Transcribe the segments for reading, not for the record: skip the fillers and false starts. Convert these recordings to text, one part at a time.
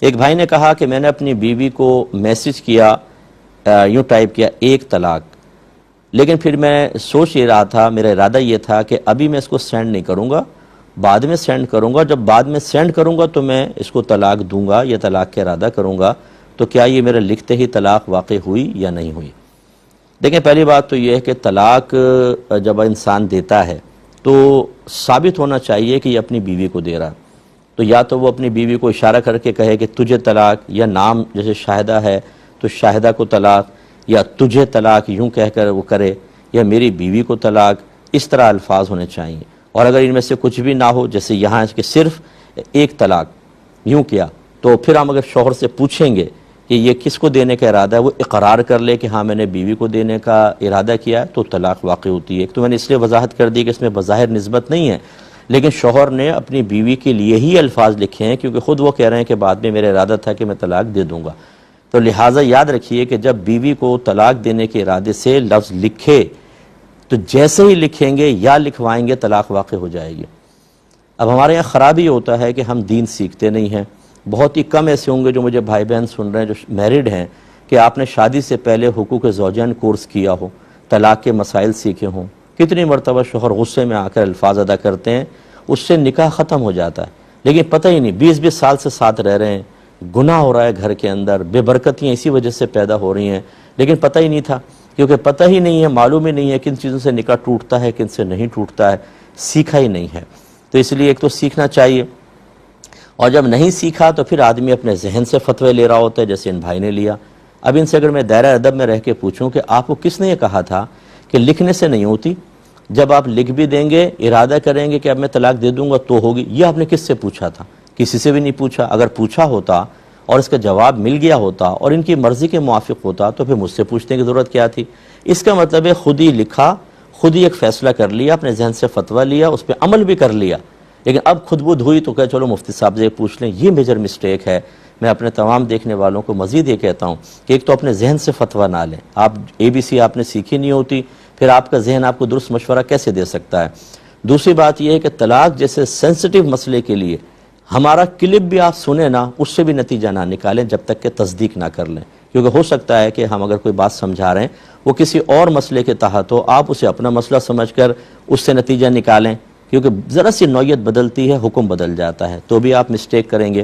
ایک بھائی نے کہا کہ میں نے اپنی بیوی کو میسج کیا، یوں ٹائپ کیا 1 طلاق، لیکن پھر میں سوچ یہ رہا تھا، میرا ارادہ یہ تھا کہ ابھی میں اس کو سینڈ نہیں کروں گا، بعد میں سینڈ کروں گا، جب بعد میں سینڈ کروں گا تو میں اس کو طلاق دوں گا یا طلاق کا ارادہ کروں گا، تو کیا یہ میرے لکھتے ہی طلاق واقع ہوئی یا نہیں ہوئی؟ دیکھیں، پہلی بات تو یہ ہے کہ طلاق جب انسان دیتا ہے تو ثابت ہونا چاہیے کہ یہ اپنی بیوی کو دے رہا ہے، تو یا تو وہ اپنی بیوی کو اشارہ کر کے کہے کہ تجھے طلاق، یا نام جیسے شاہدہ ہے تو شاہدہ کو طلاق، یا تجھے طلاق یوں کہہ کر وہ کرے، یا میری بیوی کو طلاق، اس طرح الفاظ ہونے چاہیے۔ اور اگر ان میں سے کچھ بھی نہ ہو، جیسے یہاں کہ صرف 1 طلاق یوں کیا، تو پھر ہم اگر شوہر سے پوچھیں گے کہ یہ کس کو دینے کا ارادہ ہے، وہ اقرار کر لے کہ ہاں میں نے بیوی کو دینے کا ارادہ کیا ہے، تو طلاق واقع ہوتی ہے۔ تو میں نے اس لیے وضاحت کر دی کہ اس میں بظاہر نسبت نہیں ہے، لیکن شوہر نے اپنی بیوی کے لیے ہی الفاظ لکھے ہیں، کیونکہ خود وہ کہہ رہے ہیں کہ بعد میں میرا ارادہ تھا کہ میں طلاق دے دوں گا۔ تو لہٰذا یاد رکھیے کہ جب بیوی کو طلاق دینے کے ارادے سے لفظ لکھے تو جیسے ہی لکھیں گے یا لکھوائیں گے طلاق واقع ہو جائے گی۔ اب ہمارے یہاں خرابی ہوتا ہے کہ ہم دین سیکھتے نہیں ہیں۔ بہت ہی کم ایسے ہوں گے جو مجھے بھائی بہن سن رہے ہیں جو میرڈ ہیں کہ آپ نے شادی سے پہلے حقوق زوجین کورس کیا ہو، طلاق کے مسائل سیکھے ہوں۔ کتنی مرتبہ شوہر غصے میں آ کر الفاظ ادا کرتے ہیں، اس سے نکاح ختم ہو جاتا ہے، لیکن پتہ ہی نہیں 20 سال سے ساتھ رہ رہے ہیں، گناہ ہو رہا ہے گھر کے اندر، بے برکتیاں اسی وجہ سے پیدا ہو رہی ہیں، لیکن پتہ ہی نہیں تھا، کیونکہ پتہ ہی نہیں ہے، معلوم ہی نہیں ہے کن چیزوں سے نکاح ٹوٹتا ہے، کن سے نہیں ٹوٹتا ہے، سیکھا ہی نہیں ہے۔ تو اس لیے ایک تو سیکھنا چاہیے، اور جب نہیں سیکھا تو پھر آدمی اپنے ذہن سے فتوے لے رہا ہوتا ہے، جیسے ان بھائی نے لیا۔ اب ان سے اگر میں دائرہ ادب میں رہ کے پوچھوں کہ آپ کو کس نے یہ کہا تھا کہ لکھنے سے نہیں ہوتی، جب آپ لکھ بھی دیں گے، ارادہ کریں گے کہ اب میں طلاق دے دوں گا تو ہوگی، یہ آپ نے کس سے پوچھا تھا؟ کسی سے بھی نہیں پوچھا۔ اگر پوچھا ہوتا اور اس کا جواب مل گیا ہوتا اور ان کی مرضی کے موافق ہوتا تو پھر مجھ سے پوچھنے کی ضرورت کیا تھی؟ اس کا مطلب ہے خود ہی لکھا، خود ہی ایک فیصلہ کر لیا، اپنے ذہن سے فتویٰ لیا، اس پہ عمل بھی کر لیا، لیکن اب خود بدھ ہوئی تو کہ چلو مفتی صاحب سے پوچھ لیں۔ یہ میجر مسٹیک ہے۔ میں اپنے تمام دیکھنے والوں کو مزید یہ کہتا ہوں کہ ایک تو اپنے ذہن سے فتویٰ نہ لیں۔ آپ ABC آپ نے سیکھی نہیں ہوتی، پھر آپ کا ذہن آپ کو درست مشورہ کیسے دے سکتا ہے؟ دوسری بات یہ ہے کہ طلاق جیسے سینسٹیو مسئلے کے لیے ہمارا کلپ بھی آپ سنیں نا، اس سے بھی نتیجہ نہ نکالیں جب تک کہ تصدیق نہ کر لیں، کیونکہ ہو سکتا ہے کہ ہم اگر کوئی بات سمجھا رہے ہیں وہ کسی اور مسئلے کے تحت ہو، آپ اسے اپنا مسئلہ سمجھ کر اس سے نتیجہ نکالیں، کیونکہ ذرا سی نوعیت بدلتی ہے، حکم بدل جاتا ہے، تو بھی آپ مسٹیک کریں گے۔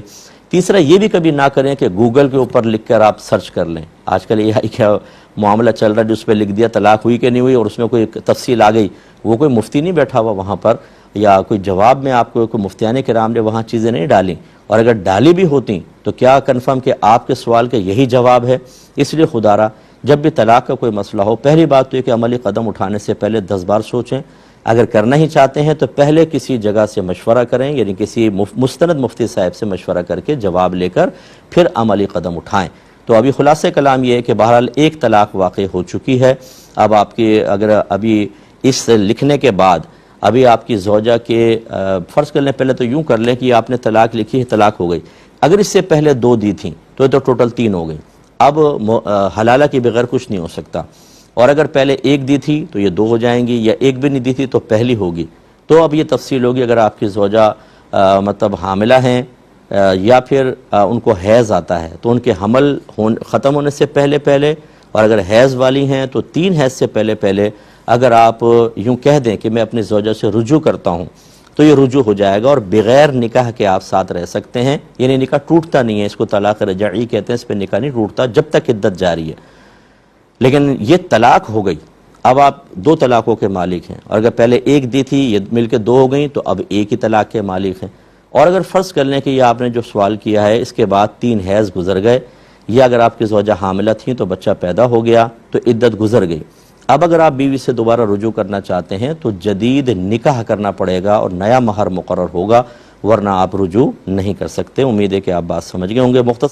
تیسرا یہ بھی کبھی نہ کریں کہ گوگل کے اوپر لکھ کر آپ سرچ کر لیں۔ آج کل یہ کیا معاملہ چل رہا ہے، جو اس پہ لکھ دیا طلاق ہوئی کہ نہیں ہوئی اور اس میں کوئی تفصیل آ گئی، وہ کوئی مفتی نہیں بیٹھا ہوا وہاں پر، یا کوئی جواب میں آپ کو کوئی مفتیان کرام نے وہاں چیزیں نہیں ڈالیں، اور اگر ڈالی بھی ہوتی تو کیا کنفرم کہ آپ کے سوال کا یہی جواب ہے؟ اس لیے خدا را جب بھی طلاق کا کوئی مسئلہ ہو، پہلی بات تو یہ کہ عملی قدم اٹھانے سے پہلے 10 بار سوچیں۔ اگر کرنا ہی چاہتے ہیں تو پہلے کسی جگہ سے مشورہ کریں، یعنی کسی مستند مفتی صاحب سے مشورہ کر کے جواب لے کر پھر عملی قدم اٹھائیں۔ تو ابھی خلاصہ کلام یہ ہے کہ بہرحال 1 طلاق واقع ہو چکی ہے۔ اب آپ کی اگر ابھی اس لکھنے کے بعد ابھی آپ کی زوجہ کے فرض کر لیں، پہلے تو یوں کر لیں کہ آپ نے طلاق لکھی ہے، طلاق ہو گئی، اگر اس سے پہلے 2 دی تھیں تو یہ تو ٹوٹل 3 ہو گئی، اب حلالہ کے بغیر کچھ نہیں ہو سکتا، اور اگر پہلے 1 دی تھی تو یہ 2 ہو جائیں گی، یا 1 بھی نہیں دی تھی تو پہلی ہوگی۔ تو اب یہ تفصیل ہوگی، اگر آپ کی زوجہ مطلب حاملہ ہیں یا پھر ان کو حیض آتا ہے تو ان کے حمل ختم ہونے سے پہلے، اور اگر حیض والی ہیں تو 3 حیض سے پہلے اگر آپ یوں کہہ دیں کہ میں اپنی زوجہ سے رجوع کرتا ہوں تو یہ رجوع ہو جائے گا، اور بغیر نکاح کے آپ ساتھ رہ سکتے ہیں، یعنی نکاح ٹوٹتا نہیں ہے، اس کو طلاق رجعی کہتے ہیں، اس پہ نکاح نہیں ٹوٹتا جب تک عدت جاری ہے۔ لیکن یہ طلاق ہو گئی، اب آپ 2 طلاقوں کے مالک ہیں، اور اگر پہلے 1 دی تھی، یہ مل کے 2 ہو گئیں تو اب 1 ہی طلاق کے مالک ہیں۔ اور اگر فرض کر لیں کہ یہ آپ نے جو سوال کیا ہے اس کے بعد 3 حیض گزر گئے، یا اگر آپ کی زوجہ حاملہ تھیں تو بچہ پیدا ہو گیا تو عدت گزر گئی، اب اگر آپ بیوی سے دوبارہ رجوع کرنا چاہتے ہیں تو جدید نکاح کرنا پڑے گا اور نیا مہر مقرر ہوگا، ورنہ آپ رجوع نہیں کر سکتے۔ امید ہے کہ آپ بات سمجھ گئے ہوں گے۔ مختصر